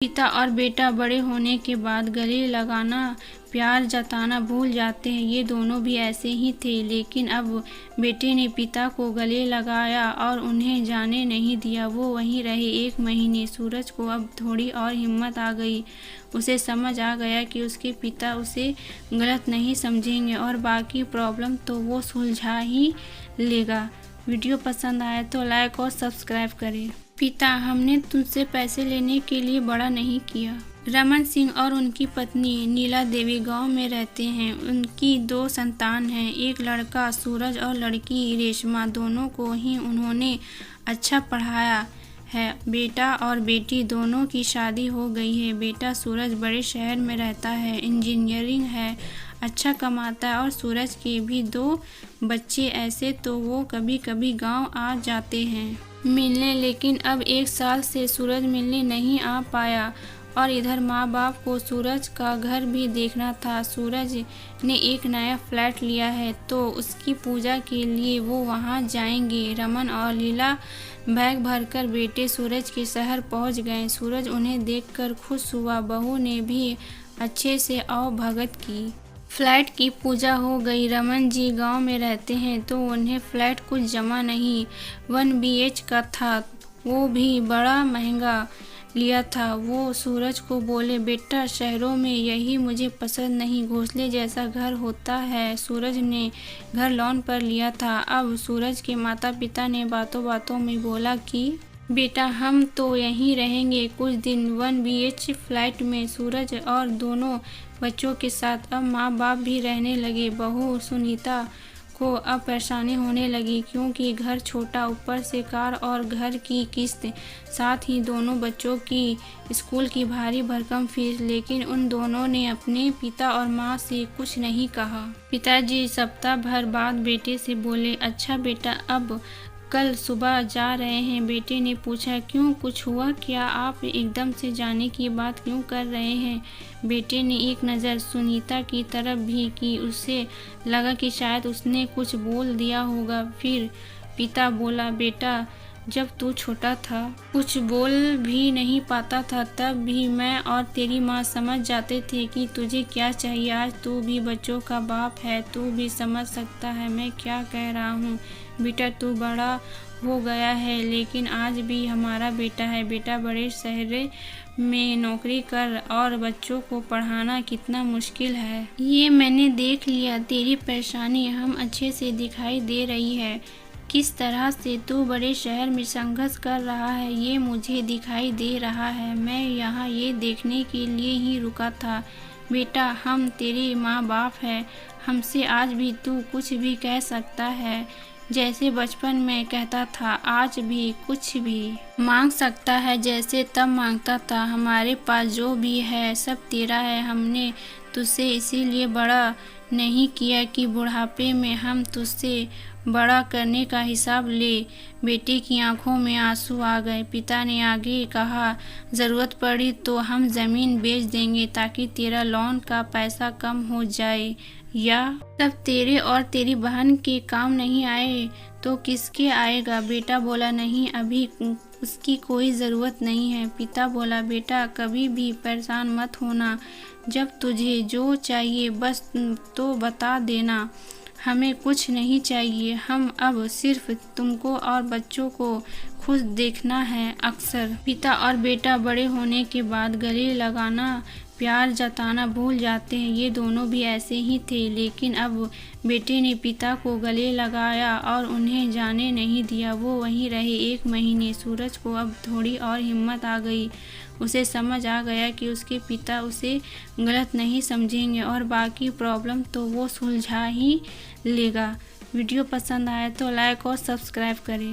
पिता और बेटा बड़े होने के बाद गले लगाना, प्यार जताना भूल जाते हैं। ये दोनों भी ऐसे ही थे, लेकिन अब बेटे ने पिता को गले लगाया और उन्हें जाने नहीं दिया। वो वहीं रहे 1 महीने। सूरज को अब थोड़ी और हिम्मत आ गई। उसे समझ आ गया कि उसके पिता उसे गलत नहीं समझेंगे और बाकी प्रॉब्लम तो वो सुलझा ही लेगा। वीडियो पसंद आए तो लाइक और सब्सक्राइब करें। पिता, हमने तुमसे पैसे लेने के लिए बड़ा नहीं किया। रमन सिंह और उनकी पत्नी नीला देवी गांव में रहते हैं। उनकी 2 संतान हैं, एक लड़का सूरज और लड़की रेशमा। दोनों को ही उन्होंने अच्छा पढ़ाया है। बेटा और बेटी दोनों की शादी हो गई है। बेटा सूरज बड़े शहर में रहता है, इंजीनियरिंग है, अच्छा कमाता है और सूरज के भी 2 बच्चे। ऐसे तो वो कभी कभी गांव आ जाते हैं मिलने, लेकिन अब 1 साल से सूरज मिलने नहीं आ पाया। और इधर माँ बाप को सूरज का घर भी देखना था। सूरज ने एक नया फ्लैट लिया है तो उसकी पूजा के लिए वो वहाँ जाएंगे। रमन और लीला बैग भरकर बेटे सूरज के शहर पहुँच गए। सूरज उन्हें देखकर खुश हुआ। बहू ने भी अच्छे से भगत की। फ्लैट की पूजा हो गई। रमन जी गांव में रहते हैं तो उन्हें फ्लैट कुछ जमा नहीं 1 BH का था, वो भी बड़ा महंगा लिया था। वो सूरज को बोले, बेटा शहरों में यही मुझे पसंद नहीं, घोंसले जैसा घर होता है। सूरज ने घर लोन पर लिया था। अब सूरज के माता पिता ने बातों बातों में बोला कि बेटा हम तो यहीं रहेंगे कुछ दिन 1 BH फ्लैट में। सूरज और दोनों बच्चों के साथ अब माँ बाप भी रहने लगे। बहू सुनीता को अब परेशानी होने लगी क्योंकि घर छोटा, ऊपर से कार और घर की किस्त, साथ ही दोनों बच्चों की स्कूल की भारी भरकम फीस। लेकिन उन दोनों ने अपने पिता और माँ से कुछ नहीं कहा। पिताजी सप्ताह भर बाद बेटे से बोले, अच्छा बेटा अब कल सुबह जा रहे हैं। बेटे ने पूछा, क्यों, कुछ हुआ क्या? आप एकदम से जाने की बात क्यों कर रहे हैं? बेटे ने एक नज़र सुनीता की तरफ भी की। उसे लगा कि शायद उसने कुछ बोल दिया होगा। फिर पिता बोला, बेटा जब तू छोटा था, कुछ बोल भी नहीं पाता था, तब भी मैं और तेरी माँ समझ जाते थे कि तुझे क्या चाहिए। आज तू भी बच्चों का बाप है, तू भी समझ सकता है मैं क्या कह रहा हूँ। बेटा तू बड़ा हो गया है, लेकिन आज भी हमारा बेटा है। बेटा बड़े शहर में नौकरी कर और बच्चों को पढ़ाना कितना मुश्किल है, ये मैंने देख लिया। तेरी परेशानी हम अच्छे से दिखाई दे रही है। किस तरह से तू बड़े शहर में संघर्ष कर रहा है ये मुझे दिखाई दे रहा है। मैं यहाँ ये देखने के लिए ही रुका था। बेटा हम तेरे माँ बाप हैं, हमसे आज भी तू कुछ भी कह सकता है, जैसे बचपन में कहता था। आज भी कुछ भी मांग सकता है जैसे तब मांगता था। हमारे पास जो भी है सब तेरा है। हमने तुझसे इसीलिए बड़ा नहीं किया कि बुढ़ापे में हम तुझसे बड़ा करने का हिसाब ले। बेटे की आंखों में आंसू आ गए। पिता ने आगे कहा, ज़रूरत पड़ी तो हम ज़मीन बेच देंगे ताकि तेरा लोन का पैसा कम हो जाए, या तब तेरे और तेरी बहन के काम नहीं आए तो किसके आएगा? बेटा बोला, नहीं अभी उसकी कोई ज़रूरत नहीं है। पिता बोला, बेटा कभी भी परेशान मत होना, जब तुझे जो चाहिए बस तो बता देना। हमें कुछ नहीं चाहिए, हम अब सिर्फ तुमको और बच्चों को खुश देखना है। अक्सर पिता और बेटा बड़े होने के बाद गले लगाना, प्यार जताना भूल जाते हैं। ये दोनों भी ऐसे ही थे, लेकिन अब बेटे ने पिता को गले लगाया और उन्हें जाने नहीं दिया। वो वहीं रहे 1 महीने। सूरज को अब थोड़ी और हिम्मत आ गई। उसे समझ आ गया कि उसके पिता उसे गलत नहीं समझेंगे और बाकी प्रॉब्लम तो वो सुलझा ही लेगा। वीडियो पसंद आए तो लाइक और सब्सक्राइब करें।